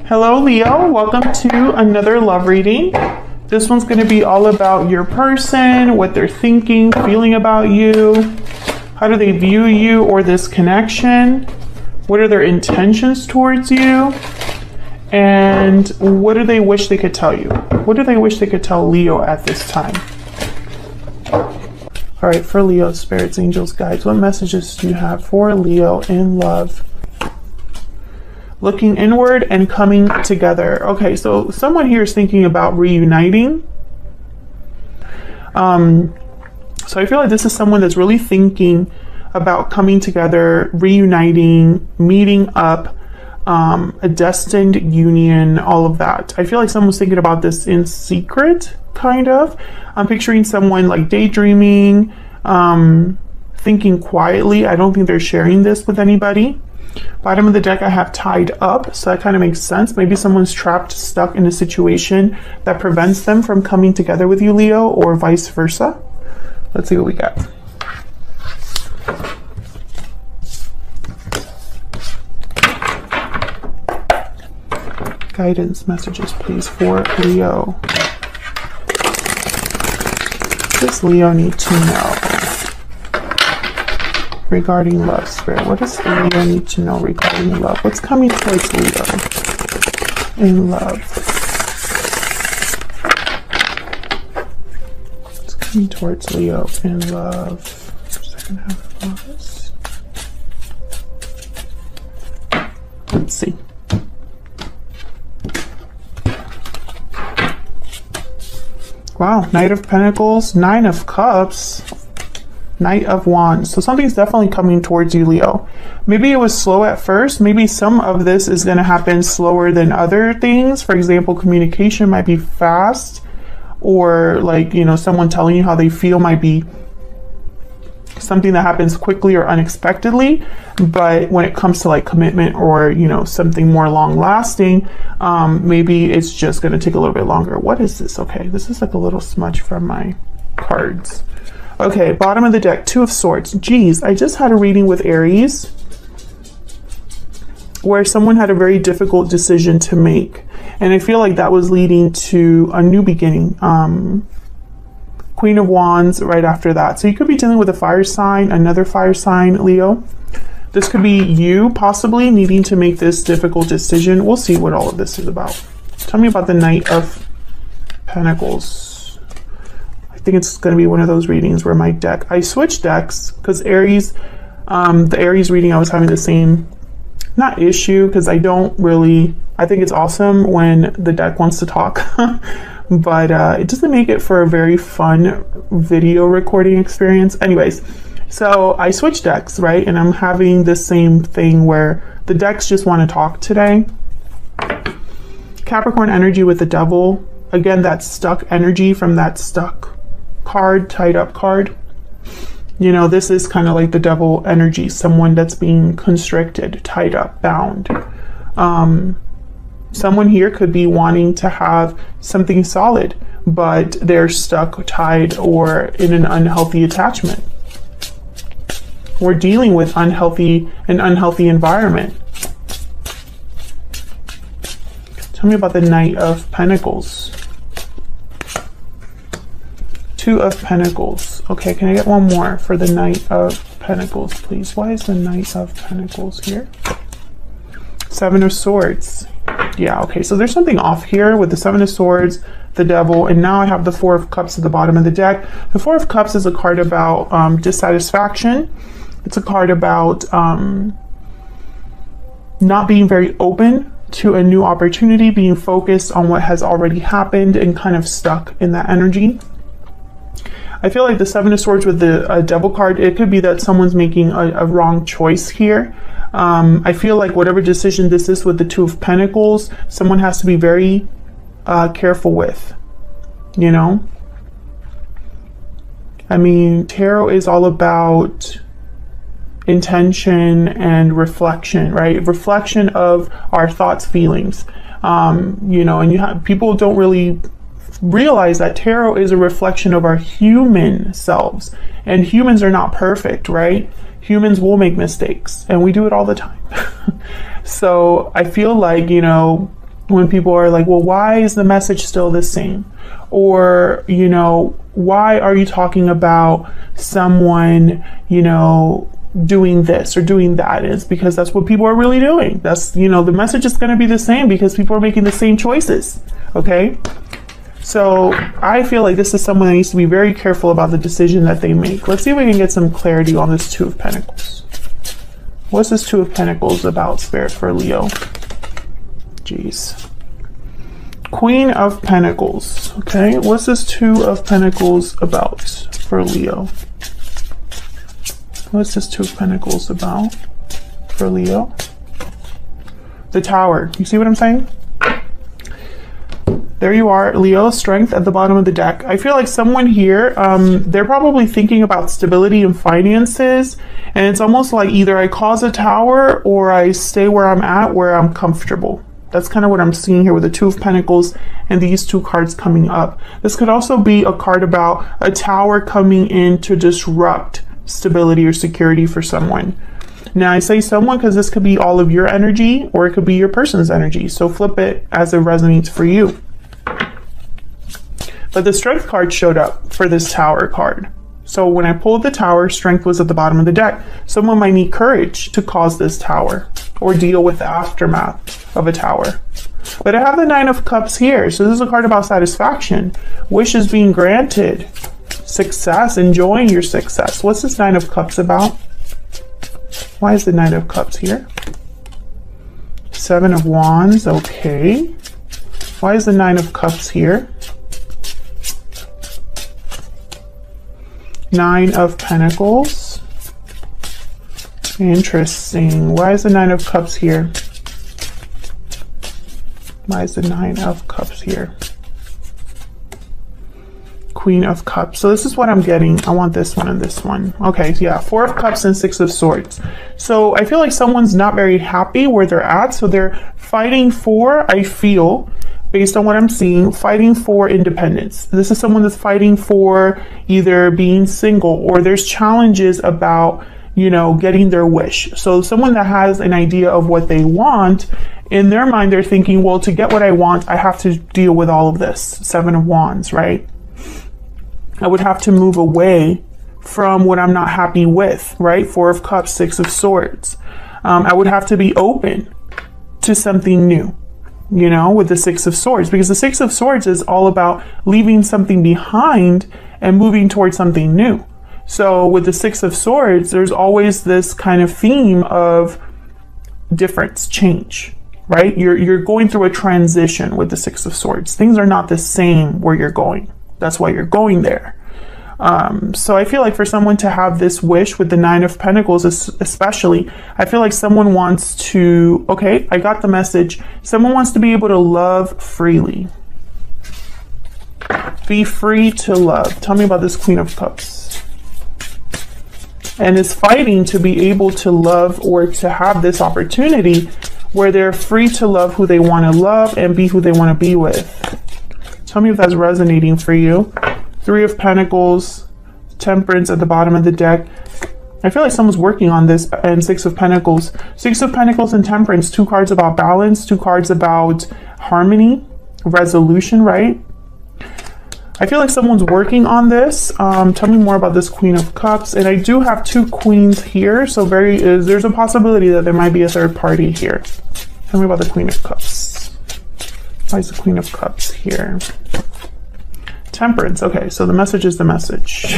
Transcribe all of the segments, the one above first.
Hello, Leo. Welcome to another love reading. This one's going to be all about your person, what they're thinking, feeling about you. How do they view you or this connection? What are their intentions towards you? And what do they wish they could tell you? What do they wish they could tell Leo at this time? All right, for Leo, spirits, angels, guides, what messages do you have for Leo in love? Looking inward and coming together. Okay, so someone here is thinking about reuniting. So I feel like this is someone that's really thinking about coming together, reuniting, meeting up, a destined union, all of that. I feel like someone's thinking about this in secret, kind of. I'm picturing someone like daydreaming, thinking quietly. I don't think they're sharing this with anybody. Bottom of the deck, I have tied up, so that kind of makes sense. Maybe someone's trapped, stuck in a situation that prevents them from coming together with you, Leo, or vice versa. Let's see what we got. Guidance messages, please, for Leo. What does Leo need to know regarding love, Spirit? What does Leo need to know regarding love? What's coming towards Leo in love? What's coming towards Leo in love? Second half of August. Let's see. Wow, Knight of Pentacles, Nine of Cups, Knight of Wands. So something's definitely coming towards you, Leo. Maybe it was slow at first. Maybe some of this is going to happen slower than other things. For example, communication might be fast, or like, you know, someone telling you how they feel might be something that happens quickly or unexpectedly. But when it comes to like commitment or, you know, something more long lasting, maybe it's just going to take a little bit longer. What is this? Okay, this is like a little smudge from my cards. Okay, bottom of the deck, Two of Swords. Geez, I just had a reading with Aries where someone had a very difficult decision to make. And I feel like that was leading to a new beginning. Queen of Wands right after that. So you could be dealing with a fire sign, another fire sign, Leo. This could be you possibly needing to make this difficult decision. We'll see what all of this is about. Tell me about the Knight of Pentacles. I think it's going to be one of those readings where my deck, I switched decks because Aries, the Aries reading, I was having the same, not issue, because I think it's awesome when the deck wants to talk, but it doesn't make it for a very fun video recording experience. Anyways, so I switched decks, right? And I'm having the same thing where the decks just want to talk today. Capricorn energy with the Devil. Again, that stuck energy from that stuck card, tied up card. You know, this is kind of like the Devil energy, someone that's being constricted, tied up, bound. Someone here could be wanting to have something solid, but they're stuck, tied, or in an unhealthy attachment. We're dealing with an unhealthy environment. Tell me about the Knight of Pentacles. Two of Pentacles. Okay, can I get one more for the Knight of Pentacles, please? Why is the Knight of Pentacles here? Seven of Swords. Yeah, okay, so there's something off here with the Seven of Swords, the Devil, and now I have the Four of Cups at the bottom of the deck. The Four of Cups is a card about dissatisfaction. It's a card about not being very open to a new opportunity, being focused on what has already happened and kind of stuck in that energy. I feel like the Seven of Swords with the Devil card, it could be that someone's making a wrong choice here. I feel like whatever decision this is with the Two of Pentacles, someone has to be very careful with, you know? I mean, tarot is all about intention and reflection, right? Reflection of our thoughts, feelings, you know, and people don't really realize that tarot is a reflection of our human selves, and humans are not perfect, right? Humans will make mistakes, and we do it all the time. So I feel like, you know, When people are like, well, why is the message still the same? Or, you know, why are you talking about someone, you know, doing this or doing that? Is because that's what people are really doing. That's, you know, the message is going to be the same because people are making the same choices. Okay. So I feel like this is someone that needs to be very careful about the decision that they make. Let's see if we can get some clarity on this Two of Pentacles. What's this Two of Pentacles about, Spirit, for Leo? Jeez. Queen of Pentacles. Okay, what's this Two of Pentacles about for Leo? What's this Two of Pentacles about for Leo? The Tower. You see what I'm saying? There you are, Leo, Strength at the bottom of the deck. I feel like someone here, they're probably thinking about stability and finances. And it's almost like either I cause a tower or I stay where I'm at, where I'm comfortable. That's kind of what I'm seeing here with the Two of Pentacles and these two cards coming up. This could also be a card about a tower coming in to disrupt stability or security for someone. Now I say someone because this could be all of your energy or it could be your person's energy. So flip it as it resonates for you. But the Strength card showed up for this Tower card. So when I pulled the Tower, Strength was at the bottom of the deck. Someone might need courage to cause this Tower or deal with the aftermath of a Tower. But I have the Nine of Cups here. So this is a card about satisfaction, wishes being granted, success, enjoying your success. What's this Nine of Cups about? Why is the Nine of Cups here? Seven of Wands, okay. Why is the Nine of Cups here? Nine of Pentacles. Interesting. Why is the Nine of Cups here? Why is the Nine of Cups here? Queen of Cups. So this is what I'm getting. I want this one and this one. Okay, yeah, Four of Cups and Six of Swords. So I feel like someone's not very happy where they're at. So they're fighting for, I feel, based on what I'm seeing, fighting for independence. This is someone that's fighting for either being single or there's challenges about, you know, getting their wish. So someone that has an idea of what they want, in their mind, they're thinking, well, to get what I want, I have to deal with all of this. Seven of Wands, right? I would have to move away from what I'm not happy with, right? Four of Cups, Six of Swords. I would have to be open to something new, you know, with the Six of Swords, because the Six of Swords is all about leaving something behind and moving towards something new. So with the Six of Swords, there's always this kind of theme of difference, change, right? You're going through a transition with the Six of Swords. Things are not the same where you're going. That's why you're going there. So I feel like for someone to have this wish with the Nine of Pentacles, especially, I feel like someone wants to, okay, I got the message. Someone wants to be able to love freely. Be free to love. Tell me about this Queen of Cups. And is fighting to be able to love or to have this opportunity where they're free to love who they want to love and be who they want to be with. Tell me if that's resonating for you. Three of Pentacles, Temperance at the bottom of the deck. I feel like someone's working on this. And Six of Pentacles. Six of Pentacles and Temperance. Two cards about balance. Two cards about harmony, resolution, right? I feel like someone's working on this. Tell me more about this Queen of Cups. And I do have two queens here. So there's a possibility that there might be a third party here. Tell me about the Queen of Cups. Why is the Queen of Cups here? Temperance. Okay, so the message is the message.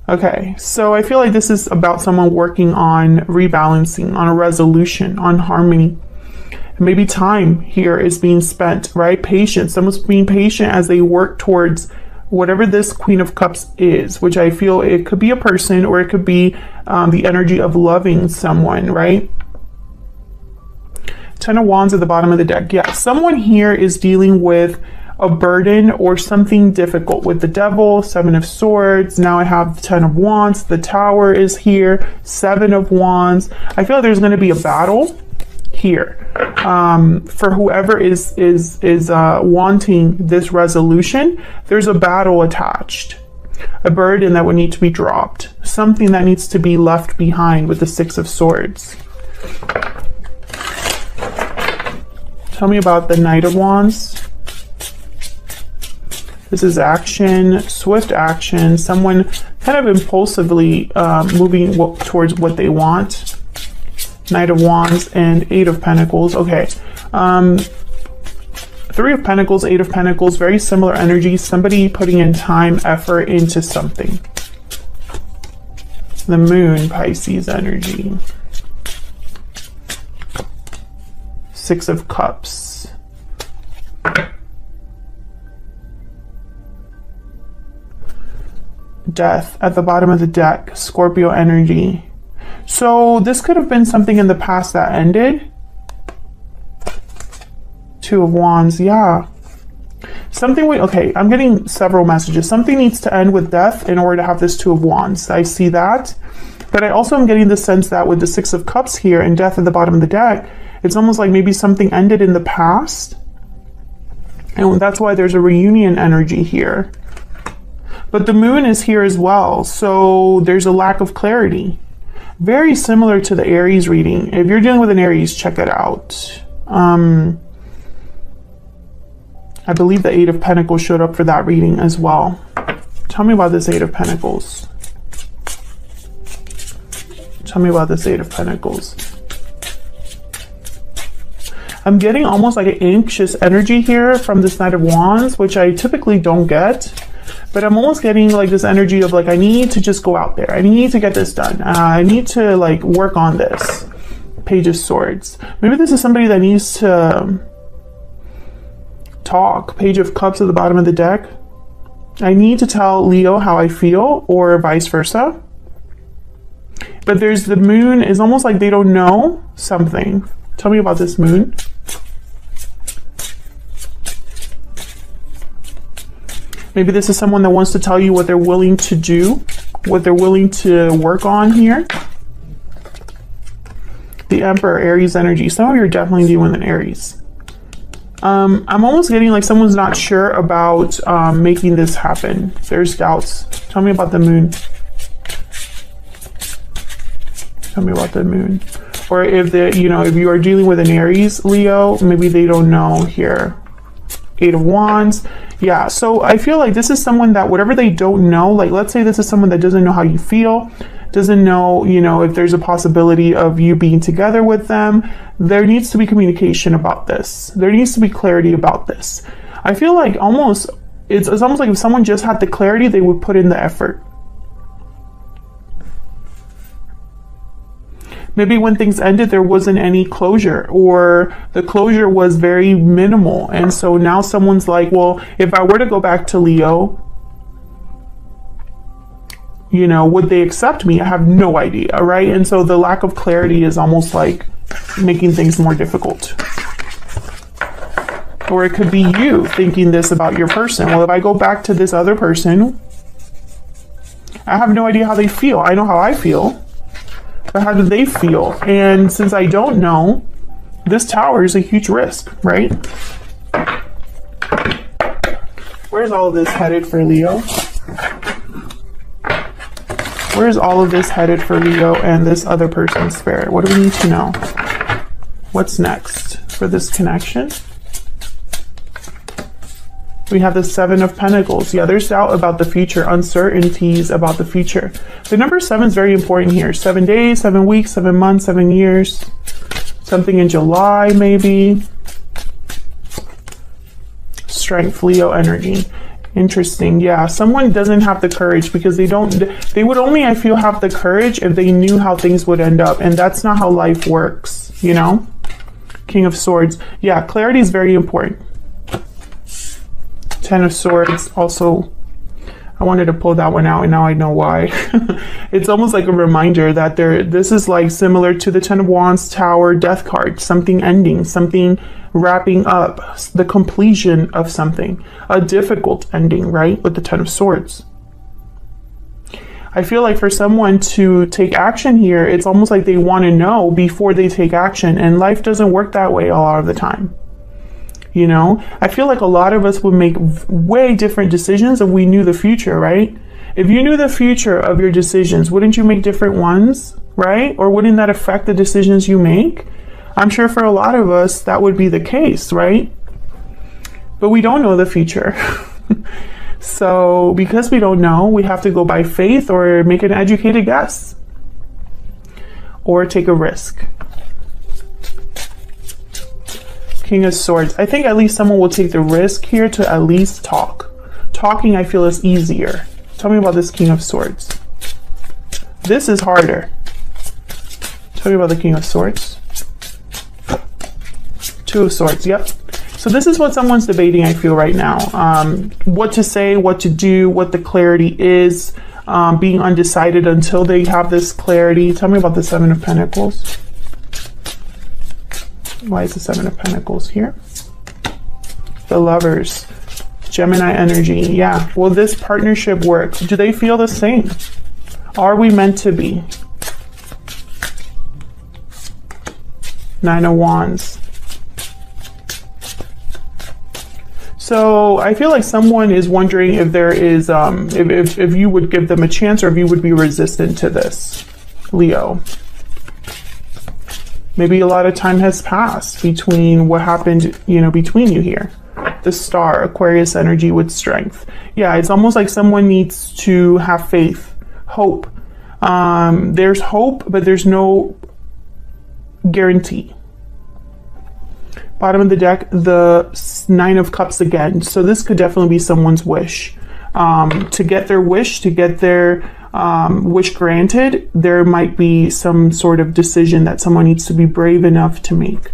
Okay, so I feel like this is about someone working on rebalancing, on a resolution, on harmony. Maybe time here is being spent, right? Patience. Someone's being patient as they work towards whatever this Queen of Cups is, which I feel it could be a person or it could be the energy of loving someone, right? Ten of Wands at the bottom of the deck. Yeah, someone here is dealing with a burden or something difficult with the Devil, Seven of Swords. Now I have the Ten of Wands. The Tower is here. Seven of Wands. I feel like there's going to be a battle here for whoever is wanting this resolution. There's a battle attached, a burden that would need to be dropped, something that needs to be left behind with the Six of Swords. Tell me about the Knight of Wands. This is action, swift action, someone kind of impulsively moving towards what they want. Knight of Wands and Eight of Pentacles. Okay. Three of Pentacles, Eight of Pentacles, very similar energy. Somebody putting in time, effort into something. The Moon, Pisces energy. Six of Cups. Death at the bottom of the deck, Scorpio energy. So this could have been something in the past that ended. Two of Wands, yeah. Something, okay, I'm getting several messages. Something needs to end with death in order to have this Two of Wands. I see that. But I also am getting the sense that with the Six of Cups here and death at the bottom of the deck, it's almost like maybe something ended in the past. And that's why there's a reunion energy here. But the Moon is here as well, so there's a lack of clarity. Very similar to the Aries reading. If you're dealing with an Aries, check it out. I believe the Eight of Pentacles showed up for that reading as well. Tell me about this Eight of Pentacles. Tell me about this Eight of Pentacles. I'm getting almost like an anxious energy here from this Knight of Wands, which I typically don't get. But I'm almost getting like this energy of like, I need to just go out there. I need to get this done. I need to like work on this. Page of Swords. Maybe this is somebody that needs to talk. Page of Cups at the bottom of the deck. I need to tell Leo how I feel, or vice versa. But there's the Moon. It's almost like they don't know something. Tell me about this Moon. Maybe this is someone that wants to tell you what they're willing to do, what they're willing to work on here. The Emperor, Aries energy. Some of you are definitely dealing with an Aries. I'm almost getting like someone's not sure about making this happen. There's doubts. Tell me about the Moon. Tell me about the Moon. Or if if you are dealing with an Aries, Leo, maybe they don't know here. Eight of Wands. Yeah, so I feel like this is someone that whatever they don't know, like let's say this is someone that doesn't know how you feel, doesn't know, if there's a possibility of you being together with them. There needs to be communication about this. There needs to be clarity about this. I feel like it's almost like if someone just had the clarity, they would put in the effort. Maybe when things ended, there wasn't any closure, or the closure was very minimal. And so now someone's like, well, if I were to go back to Leo, would they accept me? I have no idea, right? And so the lack of clarity is almost like making things more difficult. Or it could be you thinking this about your person. Well, if I go back to this other person, I have no idea how they feel. I know how I feel. But how do they feel? And since I don't know, this Tower is a huge risk, right? Where's all of this headed for Leo? Where's all of this headed for Leo and this other person's spirit? What do we need to know? What's next for this connection? We have the Seven of Pentacles. Yeah, there's doubt about the future, uncertainties about the future. The number 7 is very important here. 7 days, 7 weeks, 7 months, 7 years. Something in July, maybe. Strength, Leo energy. Interesting. Yeah, someone doesn't have the courage because they would only, I feel, have the courage if they knew how things would end up. And that's not how life works, King of Swords. Yeah, clarity is very important. 10 of Swords also, I wanted to pull that one out and now I know why. It's almost like a reminder that this is like similar to the 10 of Wands, Tower, Death card, something ending, something wrapping up, the completion of something, a difficult ending, right? With the 10 of Swords. I feel like for someone to take action here, it's almost like they want to know before they take action, and life doesn't work that way a lot of the time. I feel like a lot of us would make way different decisions if we knew the future, right? If you knew the future of your decisions, wouldn't you make different ones, right? Or wouldn't that affect the decisions you make? I'm sure for a lot of us that would be the case, right? But we don't know the future. So because we don't know, we have to go by faith or make an educated guess or take a risk. King of Swords. I think at least someone will take the risk here to at least talk. Talking, I feel, is easier. Tell me about this King of Swords. This is harder. Tell me about the King of Swords. Two of Swords, yep. So this is what someone's debating, I feel, right now. What to say, what to do, what the clarity is, being undecided until they have this clarity. Tell me about the Seven of Pentacles. Why is the Seven of Pentacles here? The Lovers. Gemini energy. Yeah. Will this partnership work? Do they feel the same? Are we meant to be? Nine of Wands. So I feel like someone is wondering if there is, if you would give them a chance or if you would be resistant to this, Leo. Maybe a lot of time has passed between what happened, you know, between you here. The Star, Aquarius energy with strength. Yeah, it's almost like someone needs to have faith, hope. There's hope, but there's no guarantee. Bottom of the deck, the Nine of Cups again. So this could definitely be someone's wish. To get their wish, to get their wish granted, there might be some sort of decision that someone needs to be brave enough to make.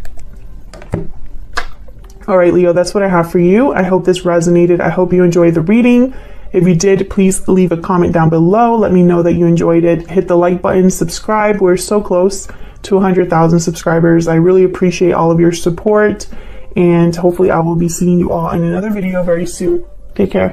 All right, Leo, that's what I have for you. I hope this resonated. I hope you enjoyed the reading. If you did, please leave a comment down below. Let me know that you enjoyed it. Hit the like button, subscribe. We're so close to 100,000 subscribers. I really appreciate all of your support, and hopefully I will be seeing you all in another video very soon. Take care.